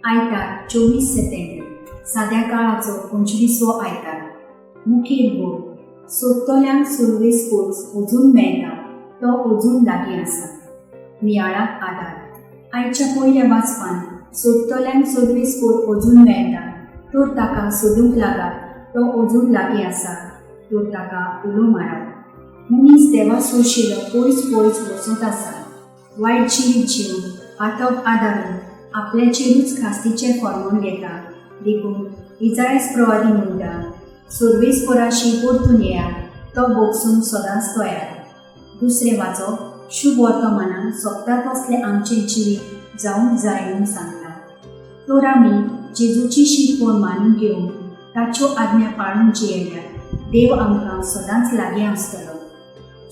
आयतार 24 सप्टेंबर साद्या काळाचो 25वो आयतार। मुखेल बोड सोदतल्यांक सर्वे स्पोर्ट्स अजून मेळटा तो अजून लागीं आसा। नियाळाक आदार आयच्या पयल्या वाचपान सोदतल्यांक सर्वे स्पोर्ट अजून मेळटा तर ताका सोदूंक लागात तो अजून लागीं आसा तर ताका उलो मारप। मनीस देवा सोडशिल्लो पयस पयस वचत आसा। वायट जिवीत जिवन आतप आदारून आपल्याचेरूच खास्तीचे फॉर्मून घेता। देखून इजायस प्रवादी म्हणटा सर्वे स्पोराशी परतून येयात तो बोगसूंक सदांच तयार। दुसरें वाचप शुभ वर्तमानान सोंपता तसलें आमचें जिवीत जावंक जाय म्हूण सांगता। तर आमी जेजूची शिकवण मानून घेवन ताच्यो आज्ञा पाळून जियेल्यार देव आमकां सदांच लागीं आसतलो।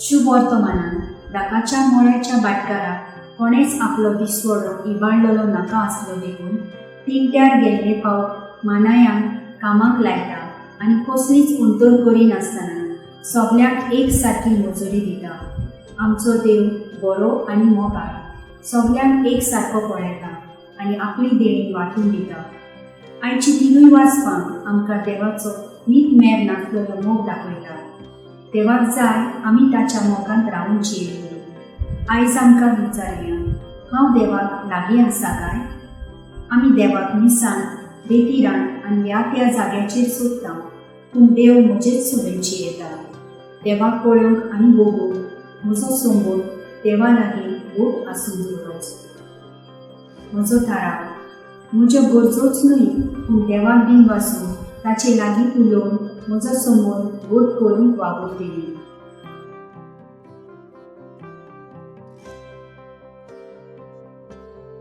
शुभ वर्तमानान राकाच्या मोळ्याच्या बाटकाराक कोणेच आपलो दिसवडो इबाडलेलो नाका आसलो। देखून तिट्यार गेल्ले फावट मानायांक कामाक लायता आनी कसलीच उंतर करिनासतना सगल्यांक एक सारकी मजुरी दिता। आमचो देव बरो आनी मोगाळ सगल्यांक एक सारको पळयता आनी आपली देणी वांटून दिता। आयची तिनूय वाचपां आमकां देवाचो नीत मेर नासलेलो मोग दाखयता। देवाक जाय आमी ताच्या मोगांत रावून जियेली। आयज आमकां विचारया हांव देवाक लागीं आसा काय? आमी देवाक मिसान बेटिरान आनी ह्या त्या जाग्याचेर सोदता पूण देव म्हजेच सुबेची येता। देवाक पळोवंक आनी भोगूंक म्हजो सोंबोर देवा लागीं बोट आसूंक दवरच। म्हजो थाराव म्हज्यो गरजोच न्हय पूण देवाक बीन वाचून ताचे लागीं उलोवन म्हजो सोंबोर बोट करून वागोवंक दिली।